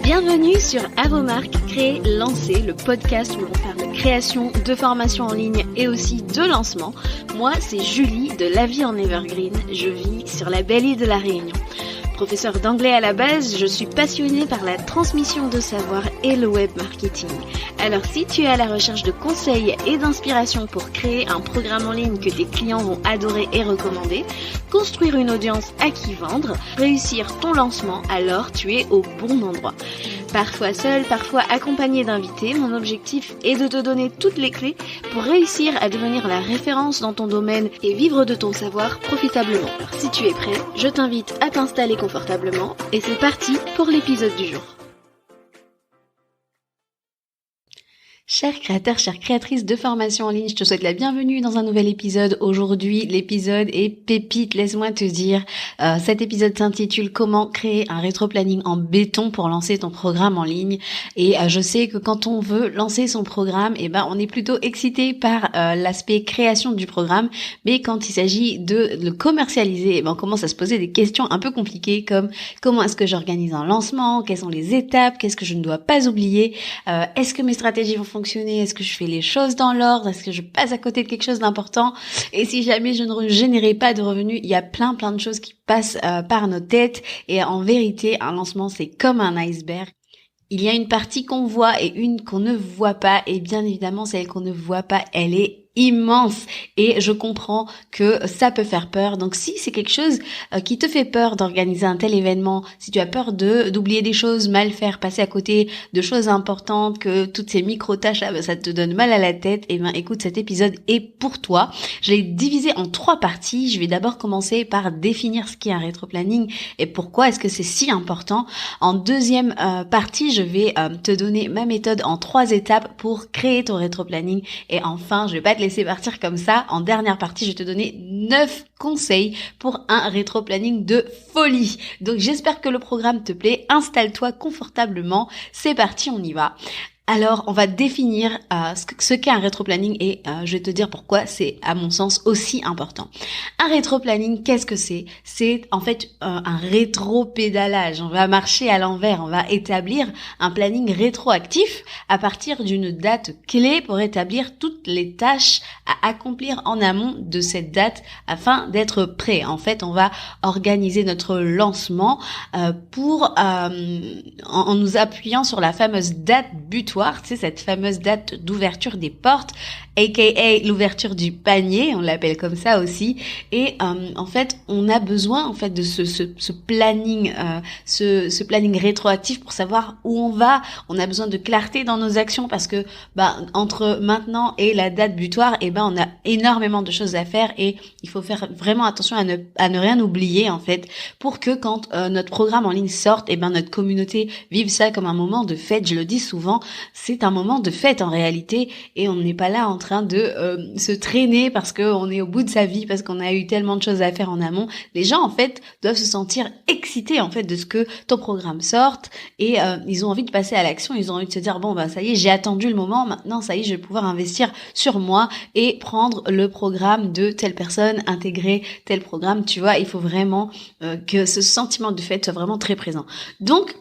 Bienvenue sur À vos marques, créer, lancer, le podcast où l'on parle de création, de formation en ligne et aussi de lancement. Moi, c'est Julie de La Vie en Evergreen. Je vis sur la belle île de la Réunion. Professeure d'anglais à la base, je suis passionnée par la transmission de savoir et le web marketing. Alors si tu es à la recherche de conseils et d'inspiration pour créer un programme en ligne que tes clients vont adorer et recommander, construire une audience à qui vendre, réussir ton lancement, alors tu es au bon endroit. Parfois seul, parfois accompagné d'invités, mon objectif est de te donner toutes les clés pour réussir à devenir la référence dans ton domaine et vivre de ton savoir profitablement. Alors si tu es prêt, je t'invite à t'installer confortablement et c'est parti pour l'épisode du jour. Chers créateurs, chères créatrices de formation en ligne, je te souhaite la bienvenue dans un nouvel épisode. Aujourd'hui, l'épisode est pépite, laisse-moi te dire. Cet épisode s'intitule « Comment créer un rétro-planning en béton pour lancer ton programme en ligne ?» Et je sais que quand on veut lancer son programme, on est plutôt excité par l'aspect création du programme, mais quand il s'agit de le commercialiser, on commence à se poser des questions un peu compliquées comme comment est-ce que j'organise un lancement, quelles sont les étapes, qu'est-ce que je ne dois pas oublier, est-ce que mes stratégies vont fonctionner, est-ce que je fais les choses dans l'ordre, est-ce que je passe à côté de quelque chose d'important, et si jamais je ne générais pas de revenus, il y a plein de choses qui passent par nos têtes, et en vérité, un lancement c'est comme un iceberg. Il y a une partie qu'on voit et une qu'on ne voit pas, et bien évidemment celle qu'on ne voit pas, elle est immense et je comprends que ça peut faire peur. Donc si c'est quelque chose qui te fait peur d'organiser un tel événement, si tu as peur d'oublier des choses, mal faire, passer à côté de choses importantes, que toutes ces micro-tâches là, ça te donne mal à la tête, écoute, cet épisode est pour toi. Je l'ai divisé en 3 parties. Je vais d'abord commencer par définir ce qu'est un rétro-planning et pourquoi est-ce que c'est si important. En deuxième partie, je vais te donner ma méthode en 3 étapes pour créer ton rétro-planning et enfin, je vais pas te laisser partir comme ça. En dernière partie, je vais te donner 9 conseils pour un rétro-planning de folie. Donc j'espère que le programme te plaît. Installe-toi confortablement. C'est parti, on y va. Alors, on va définir ce qu'est un rétro-planning et je vais te dire pourquoi c'est, à mon sens, aussi important. Un rétro-planning, qu'est-ce que c'est ? C'est en fait un rétro-pédalage. On va marcher à l'envers, on va établir un planning rétroactif à partir d'une date clé pour établir toutes les tâches à accomplir en amont de cette date afin d'être prêt. En fait, on va organiser notre lancement en nous appuyant sur la fameuse date butoir. Tu sais, cette fameuse date d'ouverture des portes, aka l'ouverture du panier, on l'appelle comme ça aussi. Et en fait, on a besoin en fait de ce planning, ce planning rétroactif pour savoir où on va. On a besoin de clarté dans nos actions parce que entre maintenant et la date butoir, on a énormément de choses à faire et il faut faire vraiment attention à ne rien oublier en fait pour que quand notre programme en ligne sorte, notre communauté vive ça comme un moment de fête. Je le dis souvent. C'est un moment de fête en réalité et on n'est pas là en train de se traîner parce qu'on est au bout de sa vie, parce qu'on a eu tellement de choses à faire en amont. Les gens en fait doivent se sentir excités en fait de ce que ton programme sorte et ils ont envie de passer à l'action, ils ont envie de se dire ça y est, j'ai attendu le moment, maintenant ça y est, je vais pouvoir investir sur moi et prendre le programme de telle personne, intégrer tel programme, tu vois, il faut vraiment que ce sentiment de fête soit vraiment très présent. Donc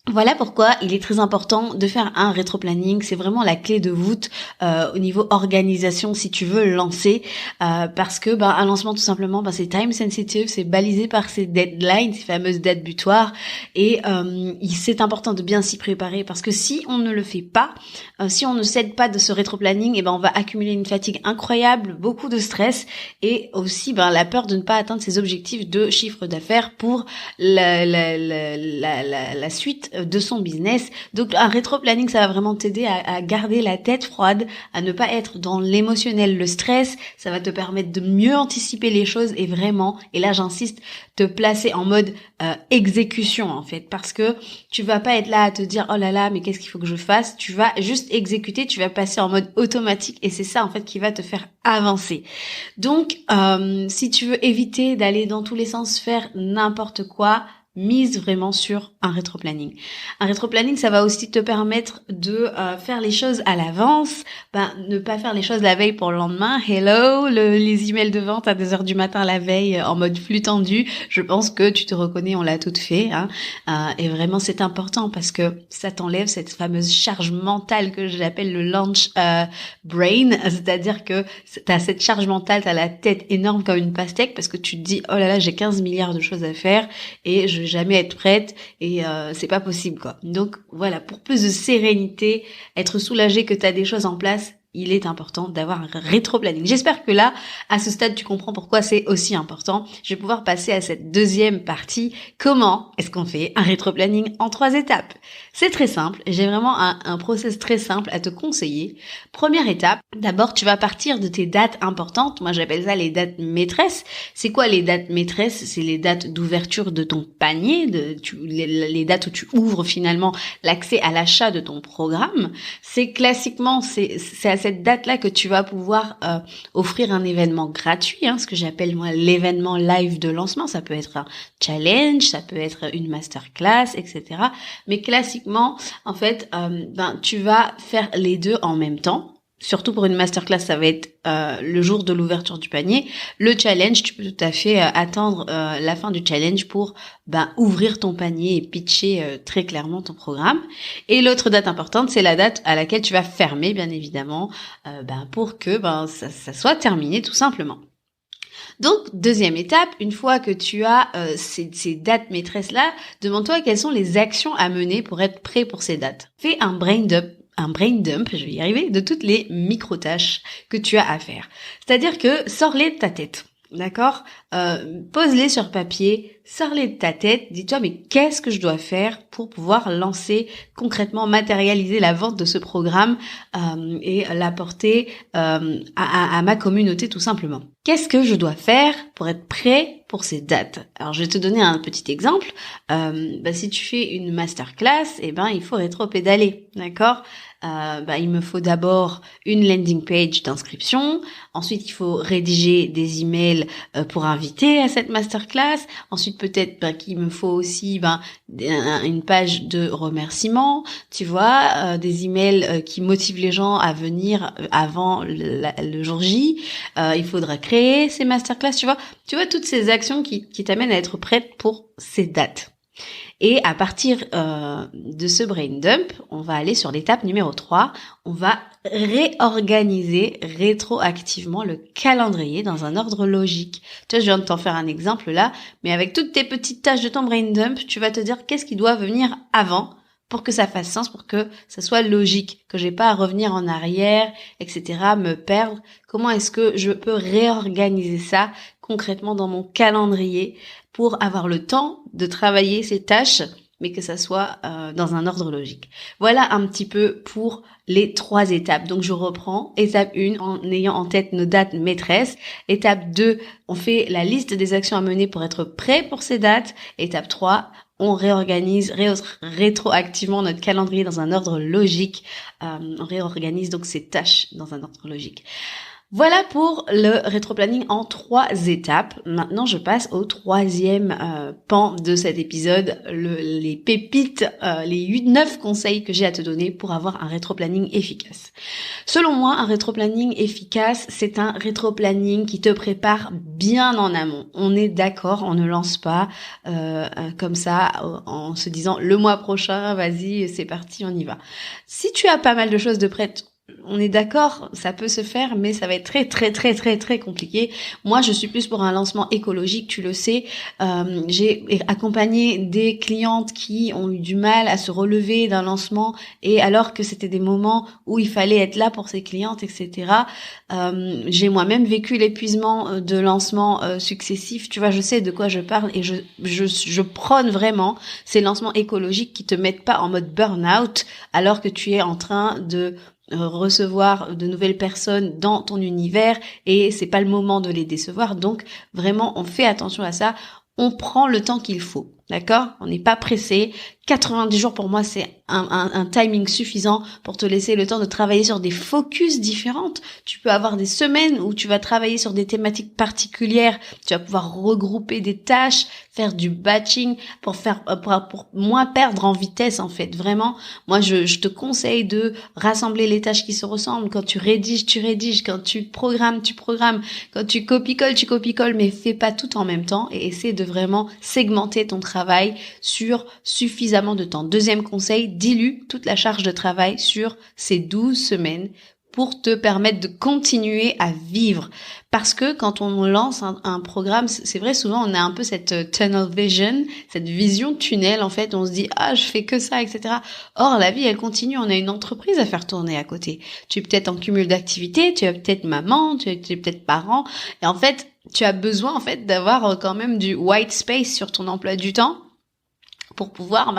voilà pourquoi il est très important de faire un rétro-planning. C'est vraiment la clé de voûte au niveau organisation si tu veux lancer parce que un lancement tout simplement c'est time sensitive, c'est balisé par ces deadlines, ces fameuses dates butoirs et c'est important de bien s'y préparer parce que si on ne le fait pas, si on ne cède pas de ce rétro-planning, on va accumuler une fatigue incroyable, beaucoup de stress et aussi la peur de ne pas atteindre ses objectifs de chiffre d'affaires pour la suite de son business. Donc un rétro-planning, ça va vraiment t'aider à garder la tête froide, à ne pas être dans l'émotionnel, le stress. Ça va te permettre de mieux anticiper les choses et vraiment, et là j'insiste, te placer en mode exécution en fait, parce que tu vas pas être là à te dire oh là là mais qu'est-ce qu'il faut que je fasse. Tu vas juste exécuter, tu vas passer en mode automatique et c'est ça en fait qui va te faire avancer. Donc si tu veux éviter d'aller dans tous les sens, faire n'importe quoi, mise vraiment sur un rétroplanning. Un rétroplanning, ça va aussi te permettre de faire les choses à l'avance, ne pas faire les choses la veille pour le lendemain. Hello, les emails de vente à 2h du matin la veille en mode flux tendu. Je pense que tu te reconnais, on l'a toutes fait. Et vraiment, c'est important parce que ça t'enlève cette fameuse charge mentale que j'appelle le lunch brain. C'est-à-dire que t'as cette charge mentale, t'as la tête énorme comme une pastèque parce que tu te dis, oh là là, j'ai 15 milliards de choses à faire et je vais jamais être prête et c'est pas possible quoi. Donc voilà, pour plus de sérénité, être soulagé que tu as des choses en place, il est important d'avoir un rétro-planning. J'espère que là, à ce stade, tu comprends pourquoi c'est aussi important. Je vais pouvoir passer à cette deuxième partie. Comment est-ce qu'on fait un rétro-planning en 3 étapes? C'est très simple. J'ai vraiment un process très simple à te conseiller. Première étape, d'abord, tu vas partir de tes dates importantes. Moi, j'appelle ça les dates maîtresses. C'est quoi les dates maîtresses? C'est les dates d'ouverture de ton panier, les dates où tu ouvres finalement l'accès à l'achat de ton programme. C'est classiquement, c'est à cette date-là que tu vas pouvoir offrir un événement gratuit, ce que j'appelle moi l'événement live de lancement. Ça peut être un challenge, ça peut être une masterclass, etc. Mais classiquement, en fait, tu vas faire les deux en même temps. Surtout pour une masterclass, ça va être le jour de l'ouverture du panier. Le challenge, tu peux tout à fait attendre la fin du challenge pour ouvrir ton panier et pitcher très clairement ton programme. Et l'autre date importante, c'est la date à laquelle tu vas fermer, bien évidemment, pour que ça soit terminé tout simplement. Donc, deuxième étape, une fois que tu as ces dates maîtresses-là, demande-toi quelles sont les actions à mener pour être prêt pour ces dates. Fais un brain dump, je vais y arriver, de toutes les micro-tâches que tu as à faire. C'est-à-dire que sors-les de ta tête, d'accord ? Pose-les sur papier, sors-les de ta tête, dis-toi mais qu'est-ce que je dois faire pour pouvoir lancer concrètement, matérialiser la vente de ce programme et l'apporter à ma communauté tout simplement. Qu'est-ce que je dois faire pour être prêt pour ces dates? Alors je vais te donner un petit exemple. Si tu fais une masterclass, il faut rétro-pédaler, d'accord? Il me faut d'abord une landing page d'inscription. Ensuite, il faut rédiger des emails pour inviter à cette masterclass. Ensuite, peut-être qu'il me faut aussi une page de remerciements, tu vois, des emails qui motivent les gens à venir avant le jour J. Il faudra créer ces masterclass, tu vois toutes ces actions qui t'amènent à être prête pour ces dates. Et à partir de ce brain dump, on va aller sur l'étape numéro 3. On va réorganiser rétroactivement le calendrier dans un ordre logique. Tu vois, je viens de t'en faire un exemple là, mais avec toutes tes petites tâches de ton brain dump, tu vas te dire qu'est-ce qui doit venir avant pour que ça fasse sens, pour que ça soit logique, que j'ai pas à revenir en arrière, etc., me perdre. Comment est-ce que je peux réorganiser ça concrètement dans mon calendrier pour avoir le temps de travailler ces tâches, mais que ça soit dans un ordre logique. Voilà un petit peu pour les 3 étapes. Donc je reprends. Étape 1, en ayant en tête nos dates maîtresses. Étape 2, on fait la liste des actions à mener pour être prêt pour ces dates. Étape 3, on réorganise rétroactivement notre calendrier dans un ordre logique. On réorganise donc ces tâches dans un ordre logique. Voilà pour le rétroplanning en 3 étapes. Maintenant, je passe au 3e pan de cet épisode, les pépites, les 9 conseils que j'ai à te donner pour avoir un rétroplanning efficace. Selon moi, un rétroplanning efficace, c'est un rétroplanning qui te prépare bien en amont. On est d'accord, on ne lance pas comme ça en se disant le mois prochain, vas-y, c'est parti, on y va. Si tu as pas mal de choses de prêtes, on est d'accord, ça peut se faire, mais ça va être très très très très très compliqué. Moi, je suis plus pour un lancement écologique, tu le sais. J'ai accompagné des clientes qui ont eu du mal à se relever d'un lancement, et alors que c'était des moments où il fallait être là pour ces clientes, etc. J'ai moi-même vécu l'épuisement de lancements successifs. Tu vois, je sais de quoi je parle, et je prône vraiment ces lancements écologiques qui te mettent pas en mode burn-out alors que tu es en train de recevoir de nouvelles personnes dans ton univers et c'est pas le moment de les décevoir. Donc vraiment, on fait attention à ça. On prend le temps qu'il faut. D'accord? On n'est pas pressé. 90 jours pour moi, c'est un timing suffisant pour te laisser le temps de travailler sur des focus différentes. Tu peux avoir des semaines où tu vas travailler sur des thématiques particulières. Tu vas pouvoir regrouper des tâches, faire du batching pour moins perdre en vitesse en fait. Vraiment, moi je te conseille de rassembler les tâches qui se ressemblent. Quand tu rédiges, tu rédiges. Quand tu programmes, tu programmes. Quand tu copie-colles, tu copie-colles. Mais fais pas tout en même temps et essaie de vraiment segmenter ton travail sur suffisamment de temps. Deuxième conseil, dilue toute la charge de travail sur ces 12 semaines pour te permettre de continuer à vivre. Parce que quand on lance un programme, c'est vrai, souvent on a un peu cette tunnel vision, cette vision tunnel en fait, on se dit « Ah, je fais que ça, etc. » Or, la vie, elle continue, on a une entreprise à faire tourner à côté. Tu es peut-être en cumul d'activités, tu es peut-être maman, tu es peut-être parent, et en fait, tu as besoin en fait d'avoir quand même du white space sur ton emploi du temps pour pouvoir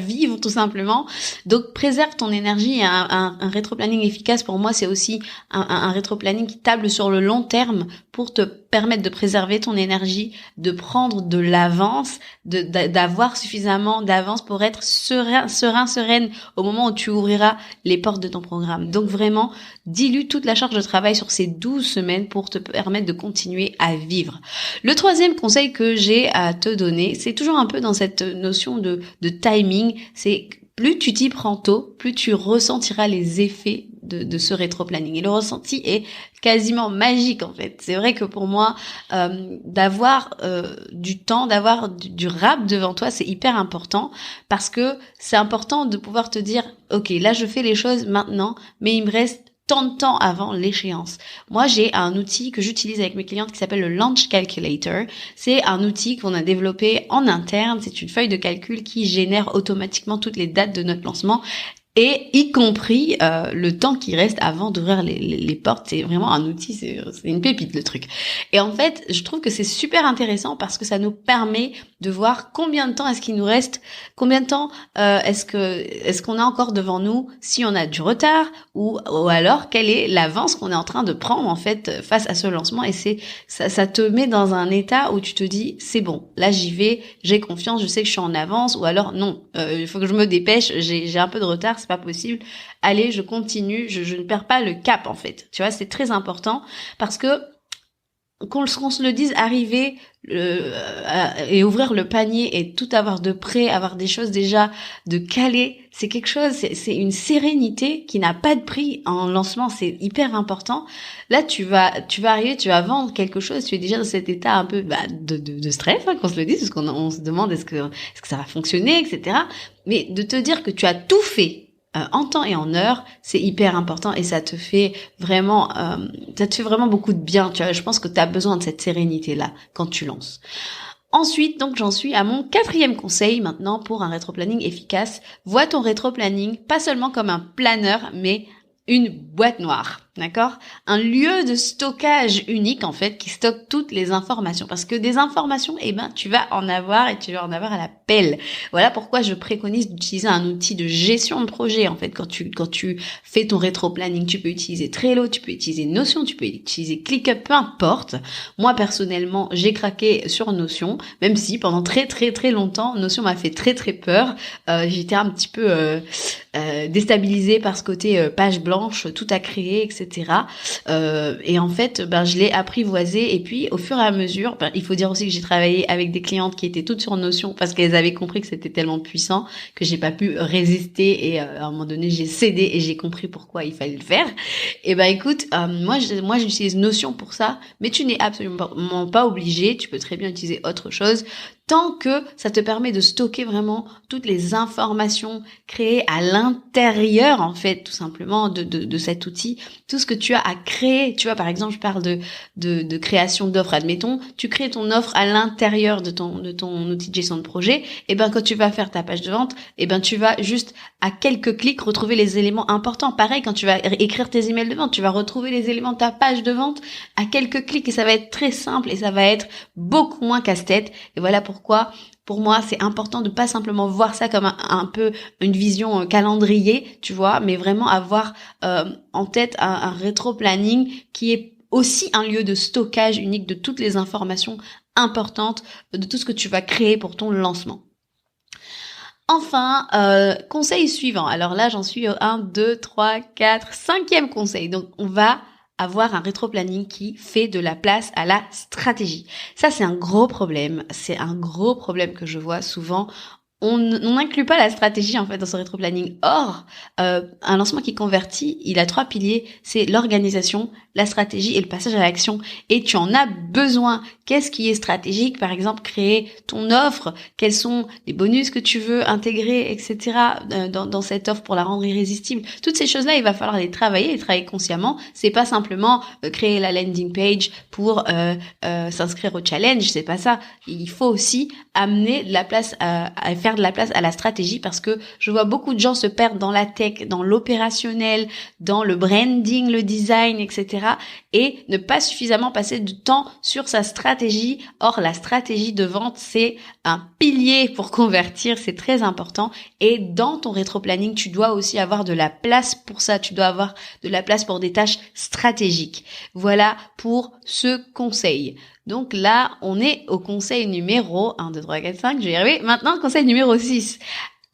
vivre tout simplement. Donc préserve ton énergie. Un rétro-planning efficace pour moi, c'est aussi un rétro-planning qui table sur le long terme pour te permettre de préserver ton énergie, de prendre de l'avance, d'avoir suffisamment d'avance pour être sereine au moment où tu ouvriras les portes de ton programme. Donc vraiment, dilue toute la charge de travail sur ces 12 semaines pour te permettre de continuer à vivre. Le troisième conseil que j'ai à te donner, c'est toujours un peu dans cette notion de timing, c'est plus tu t'y prends tôt, plus tu ressentiras les effets de ce rétro-planning. Et le ressenti est quasiment magique en fait. C'est vrai que pour moi, d'avoir du temps, d'avoir du rap devant toi, c'est hyper important parce que c'est important de pouvoir te dire, ok, là je fais les choses maintenant, mais il me reste tant de temps avant l'échéance. Moi, j'ai un outil que j'utilise avec mes clientes qui s'appelle le Launch Calculator. C'est un outil qu'on a développé en interne. C'est une feuille de calcul qui génère automatiquement toutes les dates de notre lancement et y compris le temps qui reste avant d'ouvrir les portes. C'est vraiment un outil, c'est une pépite le truc. Et en fait, je trouve que c'est super intéressant parce que ça nous permet de voir combien de temps est-ce qu'il nous reste, combien de temps est-ce qu'on a encore devant nous, si on a du retard ou alors quelle est l'avance qu'on est en train de prendre en fait face à ce lancement. Et ça te met dans un état où tu te dis c'est bon, là j'y vais, j'ai confiance, je sais que je suis en avance, ou alors non, il faut que je me dépêche, j'ai un peu de retard, c'est pas possible. Allez, je continue, je ne perds pas le cap en fait. Tu vois, c'est très important parce que qu'on se le dise, arriver et ouvrir le panier et tout avoir de prêt, avoir des choses déjà de calé, c'est quelque chose, c'est une sérénité qui n'a pas de prix en lancement, c'est hyper important. Là, tu vas arriver, tu vas vendre quelque chose, tu es déjà dans cet état un peu de stress, qu'on se le dise, parce qu'on se demande est-ce que ça va fonctionner, etc. Mais de te dire que tu as tout fait en temps et en heure, c'est hyper important et ça te fait vraiment beaucoup de bien. Tu vois, je pense que tu as besoin de cette sérénité là quand tu lances. Ensuite, donc j'en suis à mon 4e conseil maintenant pour un rétro-planning efficace. Vois ton rétro-planning pas seulement comme un planeur, mais une boîte noire, d'accord? Un lieu de stockage unique, en fait, qui stocke toutes les informations. Parce que des informations, tu vas en avoir et tu vas en avoir à la pelle. Voilà pourquoi je préconise d'utiliser un outil de gestion de projet, en fait. Quand tu fais ton rétro-planning, tu peux utiliser Trello, tu peux utiliser Notion, tu peux utiliser ClickUp, peu importe. Moi, personnellement, j'ai craqué sur Notion, même si pendant très, très, très longtemps, Notion m'a fait très, très peur. J'étais un petit peu déstabilisée par ce côté page blanche, tout à créer, etc. Et en fait, je l'ai apprivoisé. Et puis, au fur et à mesure, il faut dire aussi que j'ai travaillé avec des clientes qui étaient toutes sur Notion parce qu'elles avaient compris que c'était tellement puissant que j'ai pas pu résister. Et à un moment donné, j'ai cédé et j'ai compris pourquoi il fallait le faire. Et écoute, moi j'utilise Notion pour ça, mais tu n'es absolument pas obligé. Tu peux très bien utiliser autre chose, tant que ça te permet de stocker vraiment toutes les informations créées à l'intérieur, en fait, tout simplement, de cet outil. Tout ce que tu as à créer. Tu vois, par exemple, je parle de création d'offres. Admettons, tu crées ton offre à l'intérieur de ton outil de gestion de projet. Et quand tu vas faire ta page de vente, tu vas juste, à quelques clics, retrouver les éléments importants. Pareil, quand tu vas écrire tes emails de vente, tu vas retrouver les éléments de ta page de vente à quelques clics et ça va être très simple et ça va être beaucoup moins casse-tête. Et voilà pourquoi, pour moi, c'est important de pas simplement voir ça comme un peu une vision calendrier, tu vois, mais vraiment avoir en tête un rétro-planning qui est aussi un lieu de stockage unique de toutes les informations importantes, de tout ce que tu vas créer pour ton lancement. Enfin, conseil suivant. Alors là, j'en suis au 1, 2, 3, 4, 5e conseil. Donc, on va avoir un rétro-planning qui fait de la place à la stratégie. Ça, c'est un gros problème. C'est un gros problème que je vois souvent. On n'inclut pas la stratégie en fait dans son rétro-planning. Or, un lancement qui convertit, il a 3 piliers, c'est l'organisation, la stratégie et le passage à l'action. Et tu en as besoin. Qu'est-ce qui est stratégique? Par exemple, créer ton offre, quels sont les bonus que tu veux intégrer, etc. dans cette offre pour la rendre irrésistible. Toutes ces choses-là, il va falloir les travailler consciemment. C'est pas simplement créer la landing page pour s'inscrire au challenge, c'est pas ça. Il faut aussi amener de la place à faire de la place à la stratégie, parce que je vois beaucoup de gens se perdre dans la tech, dans l'opérationnel, dans le branding, le design, etc. et ne pas suffisamment passer du temps sur sa stratégie. Or, la stratégie de vente, c'est un pilier pour convertir, c'est très important. Et dans ton rétro-planning, tu dois aussi avoir de la place pour ça. Tu dois avoir de la place pour des tâches stratégiques. Voilà pour ce conseil. Donc là, on est au conseil numéro 1, 2, 3, 4, 5, je vais y arriver. Maintenant, conseil numéro 6.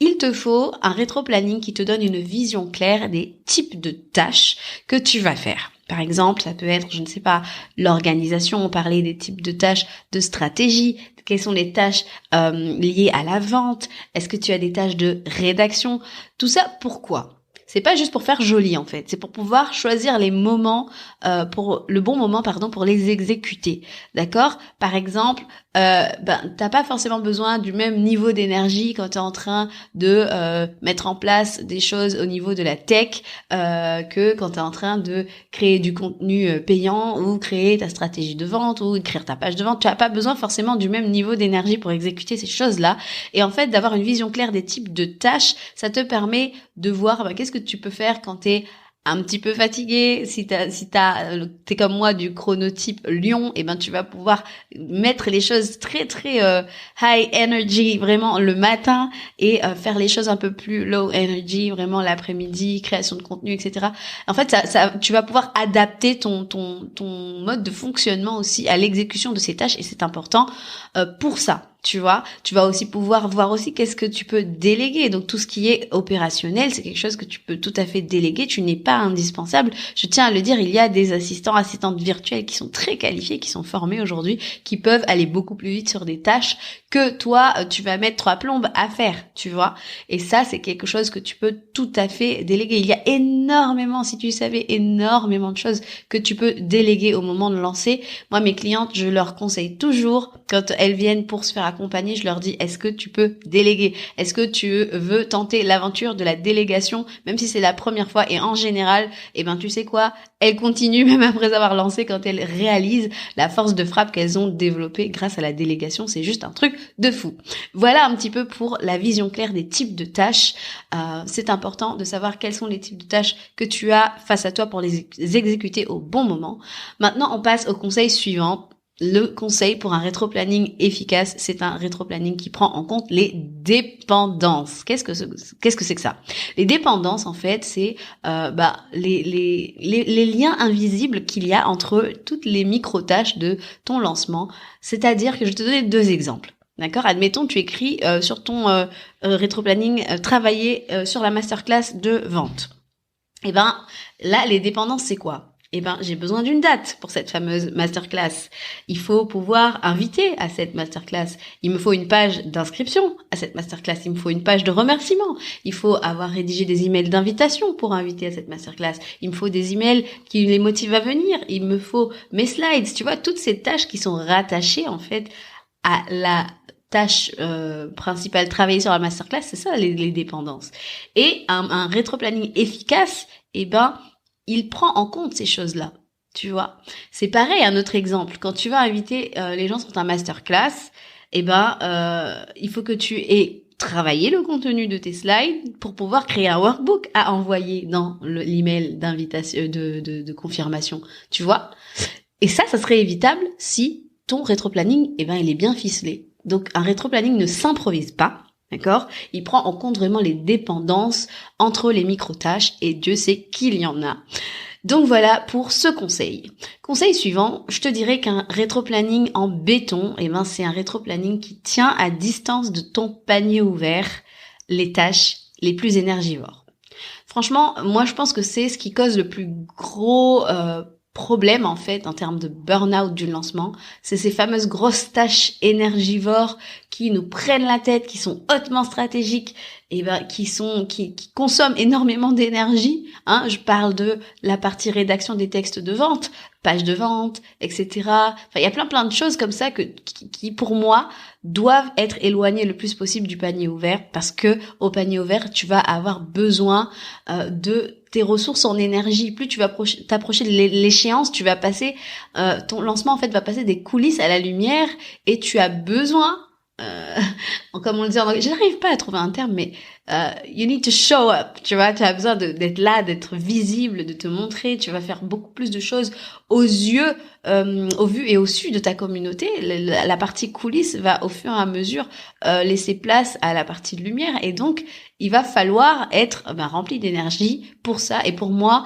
Il te faut un rétro-planning qui te donne une vision claire des types de tâches que tu vas faire. Par exemple, ça peut être, je ne sais pas, l'organisation, on parlait des types de tâches de stratégie, quelles sont les tâches liées à la vente, est-ce que tu as des tâches de rédaction, tout ça, pourquoi ? C'est pas juste pour faire joli en fait, c'est pour pouvoir choisir les moments, pour le bon moment pour les exécuter, d'accord ? Par exemple, t'as pas forcément besoin du même niveau d'énergie quand t'es en train de mettre en place des choses au niveau de la tech que quand t'es en train de créer du contenu payant ou créer ta stratégie de vente ou écrire ta page de vente. Tu as pas besoin forcément du même niveau d'énergie pour exécuter ces choses-là. Et en fait, d'avoir une vision claire des types de tâches, ça te permet de voir qu'est-ce que tu peux faire quand t'es un petit peu fatigué, si t'es comme moi du chronotype lion, tu vas pouvoir mettre les choses très très high energy vraiment le matin et faire les choses un peu plus low energy vraiment l'après-midi, création de contenu, etc. En fait, tu vas pouvoir adapter ton mode de fonctionnement aussi à l'exécution de ces tâches, et c'est important pour ça. Tu vois, tu vas aussi pouvoir voir aussi qu'est-ce que tu peux déléguer. Donc tout ce qui est opérationnel, c'est quelque chose que tu peux tout à fait déléguer. Tu n'es pas indispensable. Je tiens à le dire, il y a des assistantes virtuelles qui sont très qualifiés, qui sont formés aujourd'hui, qui peuvent aller beaucoup plus vite sur des tâches que toi, tu vas mettre 3 plombes à faire, tu vois. Et ça, c'est quelque chose que tu peux tout à fait déléguer. Il y a énormément, si tu savais, énormément de choses que tu peux déléguer au moment de lancer. Moi, mes clientes, je leur conseille toujours, quand elles viennent pour se faire accompagner, je leur dis, est-ce que tu peux déléguer? Est-ce que tu veux tenter l'aventure de la délégation, même si c'est la première fois? Et en général, tu sais quoi? Elles continuent même après avoir lancé quand elles réalisent la force de frappe qu'elles ont développée grâce à la délégation. C'est juste un truc de fou. Voilà un petit peu pour la vision claire des types de tâches. C'est important de savoir quels sont les types de tâches que tu as face à toi pour les exécuter au bon moment. Maintenant, on passe au conseil suivant. Le conseil pour un rétro-planning efficace, c'est un rétro-planning qui prend en compte les dépendances. Qu'est-ce que c'est que ça? Les dépendances, en fait, c'est les liens invisibles qu'il y a entre toutes les micro-tâches de ton lancement. C'est-à-dire que je vais te donner 2 exemples. D'accord? Admettons, tu écris sur ton rétro-planning travailler sur la masterclass de vente. Là, les dépendances, c'est quoi? J'ai besoin d'une date pour cette fameuse masterclass. Il faut pouvoir inviter à cette masterclass. Il me faut une page d'inscription à cette masterclass. Il me faut une page de remerciement. Il faut avoir rédigé des emails d'invitation pour inviter à cette masterclass. Il me faut des emails qui les motivent à venir. Il me faut mes slides. Tu vois, toutes ces tâches qui sont rattachées, en fait, à la tâche principale, travailler sur la masterclass, c'est ça les dépendances. Et un rétro-planning efficace, il prend en compte ces choses-là, tu vois. C'est pareil, un autre exemple. Quand tu vas inviter les gens sur ta masterclass, il faut que tu aies travaillé le contenu de tes slides pour pouvoir créer un workbook à envoyer dans l'email d'invitation, de confirmation, tu vois. Et ça serait évitable si ton rétro-planning, il est bien ficelé. Donc, un rétro-planning ne s'improvise pas. D'accord? Il prend en compte vraiment les dépendances entre les micro-tâches, et Dieu sait qu'il y en a. Donc voilà pour ce conseil. Conseil suivant, je te dirais qu'un rétro-planning en béton, c'est un rétro-planning qui tient à distance de ton panier ouvert les tâches les plus énergivores. Franchement, moi je pense que c'est ce qui cause le plus gros problème en fait en termes de burn-out du lancement, c'est ces fameuses grosses tâches énergivores qui nous prennent la tête, qui sont hautement stratégiques et qui consomment énormément d'énergie. Je parle de la partie rédaction des textes de vente, page de vente, etc. Enfin, il y a plein de choses comme ça qui pour moi doivent être éloignées le plus possible du panier ouvert, parce que au panier ouvert tu vas avoir besoin de tes ressources en énergie. Plus tu vas t'approcher de l'échéance, tu vas passer ton lancement en fait va passer des coulisses à la lumière, et tu as besoin comme on le dit en anglais, je n'arrive pas à trouver un terme, mais you need to show up, tu vois, tu as besoin d'être là, d'être visible, de te montrer, tu vas faire beaucoup plus de choses aux yeux, au vu et au su de ta communauté. La partie coulisses va au fur et à mesure laisser place à la partie de lumière, et donc il va falloir être rempli d'énergie pour ça. Et pour moi,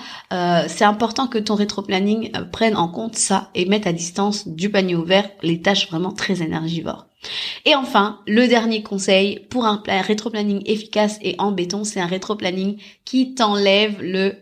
c'est important que ton rétro-planning prenne en compte ça et mette à distance du panier ouvert les tâches vraiment très énergivores. Et enfin, le dernier conseil pour un rétro-planning efficace et en béton, c'est un rétro-planning qui t'enlève le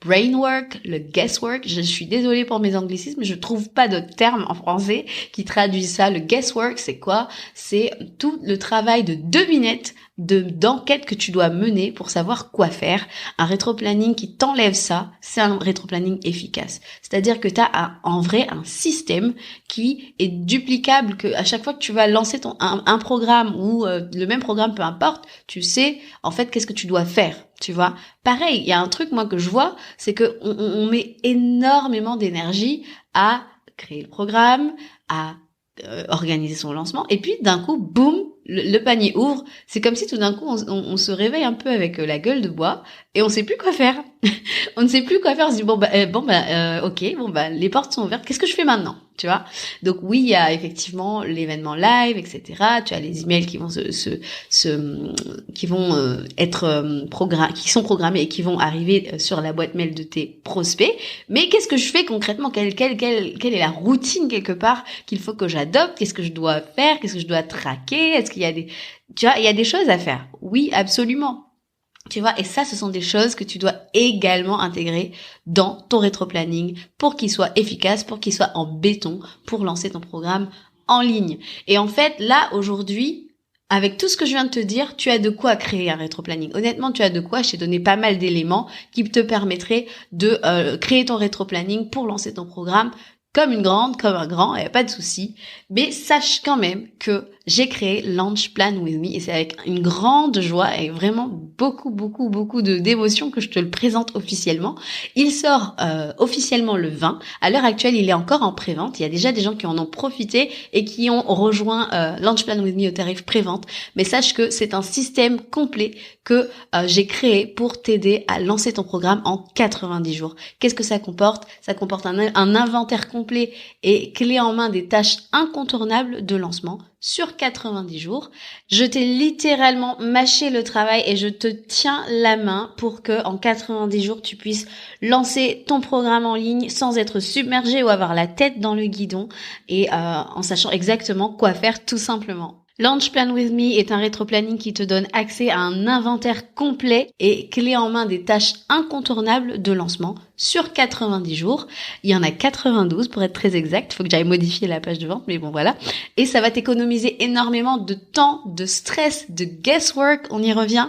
brainwork, le guesswork. Je suis désolée pour mes anglicismes, je trouve pas d'autres termes en français qui traduisent ça. Le guesswork, c'est quoi? C'est tout le travail de devinette, d'enquête que tu dois mener pour savoir quoi faire. Un rétro-planning qui t'enlève ça, c'est un rétro-planning efficace. C'est-à-dire que tu as en vrai un système qui est duplicable, que à chaque fois que tu vas lancer un programme ou le même programme, peu importe, tu sais en fait qu'est-ce que tu dois faire. Tu vois, pareil, il y a un truc moi que je vois, c'est que on met énormément d'énergie à créer le programme, à organiser son lancement, et puis d'un coup, boum, le panier ouvre. C'est comme si tout d'un coup on se réveille un peu avec la gueule de bois et on sait plus quoi faire. On ne sait plus quoi faire. On se dit ok, les portes sont ouvertes. Qu'est-ce que je fais maintenant? Tu vois? Donc oui, il y a effectivement l'événement live, etc. Tu as les emails qui vont qui vont être qui sont programmés et qui vont arriver sur la boîte mail de tes prospects. Mais qu'est-ce que je fais concrètement? Quelle est la routine quelque part qu'il faut que j'adopte? Qu'est-ce que je dois faire? Qu'est-ce que je dois traquer? Est-ce qu'il y a il y a des choses à faire. Oui, absolument. Tu vois, et ça, ce sont des choses que tu dois également intégrer dans ton rétro-planning pour qu'il soit efficace, pour qu'il soit en béton, pour lancer ton programme en ligne. Et en fait, là, aujourd'hui, avec tout ce que je viens de te dire, tu as de quoi créer un rétro-planning. Honnêtement, tu as de quoi. Je t'ai donné pas mal d'éléments qui te permettraient de créer ton rétro-planning pour lancer ton programme comme une grande, comme un grand, il n'y a pas de souci. Mais sache quand même que j'ai créé Launch Plan With Me, et c'est avec une grande joie et vraiment beaucoup d'émotions que je te le présente officiellement. Il sort officiellement le 20. À l'heure actuelle, il est encore en pré-vente. Il y a déjà des gens qui en ont profité et qui ont rejoint Launch Plan With Me au tarif pré-vente. Mais sache que c'est un système complet que j'ai créé pour t'aider à lancer ton programme en 90 jours. Qu'est-ce que ça comporte? Ça comporte un inventaire complet et clé en main des tâches incontournables de lancement sur 90 jours. Je t'ai littéralement mâché le travail et je te tiens la main pour que en 90 jours tu puisses lancer ton programme en ligne sans être submergé ou avoir la tête dans le guidon, et en sachant exactement quoi faire tout simplement. Launch Plan With Me est un rétro-planning qui te donne accès à un inventaire complet et clé en main des tâches incontournables de lancement sur 90 jours. Il y en a 92 pour être très exact. Il faut que j'aille modifier la page de vente, mais bon voilà. Et ça va t'économiser énormément de temps, de stress, de guesswork, on y revient,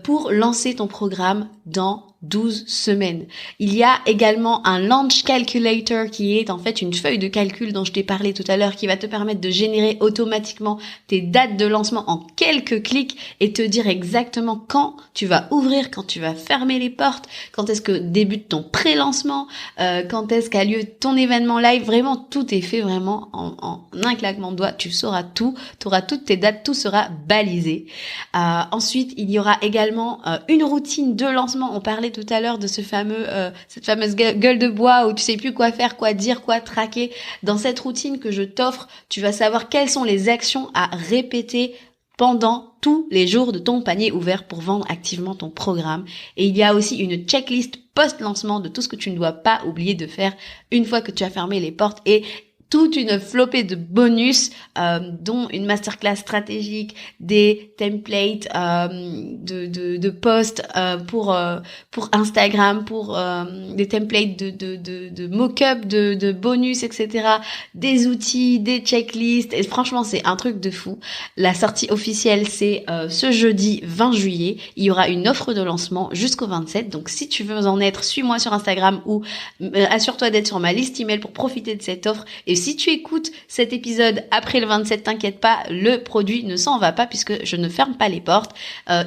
pour lancer ton programme dans 12 semaines. Il y a également un Launch Calculator qui est en fait une feuille de calcul dont je t'ai parlé tout à l'heure, qui va te permettre de générer automatiquement tes dates de lancement en quelques clics et te dire exactement quand tu vas ouvrir, quand tu vas fermer les portes, quand est-ce que débute ton pré-lancement, quand est-ce qu'a lieu ton événement live. Vraiment, tout est fait vraiment en un claquement de doigts. Tu sauras tout, tu auras toutes tes dates, tout sera balisé. Ensuite, il y aura également une routine de lancement. On parlait tout à l'heure de cette fameuse gueule de bois où tu sais plus quoi faire, quoi dire, quoi traquer. Dans cette routine que je t'offre, tu vas savoir quelles sont les actions à répéter pendant tous les jours de ton panier ouvert pour vendre activement ton programme. Et il y a aussi une checklist post-lancement de tout ce que tu ne dois pas oublier de faire une fois que tu as fermé les portes, et toute une flopée de bonus, dont une masterclass stratégique, des templates de posts pour Instagram, pour des templates de mock-up, de bonus, etc. Des outils, des checklists. Et franchement, c'est un truc de fou. La sortie officielle, c'est ce jeudi 20 juillet. Il y aura une offre de lancement jusqu'au 27. Donc, si tu veux en être, suis-moi sur Instagram ou assure-toi d'être sur ma liste email pour profiter de cette offre. Et si tu écoutes cet épisode après le 27, t'inquiète pas, le produit ne s'en va pas puisque je ne ferme pas les portes.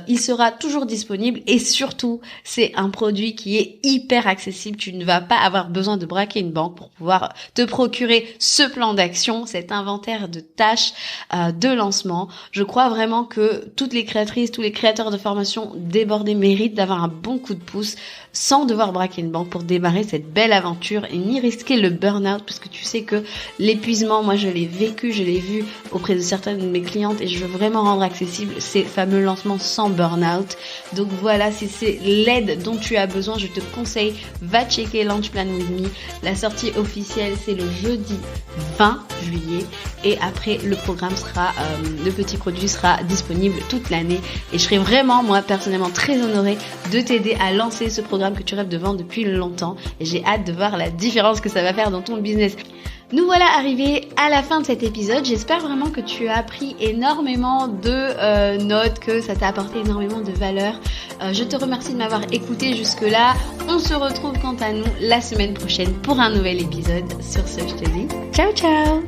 Il sera toujours disponible et surtout, c'est un produit qui est hyper accessible. Tu ne vas pas avoir besoin de braquer une banque pour pouvoir te procurer ce plan d'action, cet inventaire de tâches de lancement. Je crois vraiment que toutes les créatrices, tous les créateurs de formation débordés méritent d'avoir un bon coup de pouce sans devoir braquer une banque pour démarrer cette belle aventure et ni risquer le burn-out parce que tu sais que l'épuisement, moi je l'ai vécu, je l'ai vu auprès de certaines de mes clientes et je veux vraiment rendre accessible ces fameux lancements sans burn-out. Donc voilà, si c'est l'aide dont tu as besoin, je te conseille, va checker Launch Plan With Me. La sortie officielle, c'est le jeudi 20 juillet et après le programme sera, le petit produit sera disponible toute l'année et je serai vraiment, moi personnellement, très honorée de t'aider à lancer ce programme que tu rêves de vendre depuis longtemps et j'ai hâte de voir la différence que ça va faire dans ton business. Nous voilà arrivés à la fin de cet épisode. J'espère vraiment que tu as pris énormément de notes, que ça t'a apporté énormément de valeur. Je te remercie de m'avoir écouté jusque-là. On se retrouve quant à nous la semaine prochaine pour un nouvel épisode. Sur ce, je te dis ciao ciao.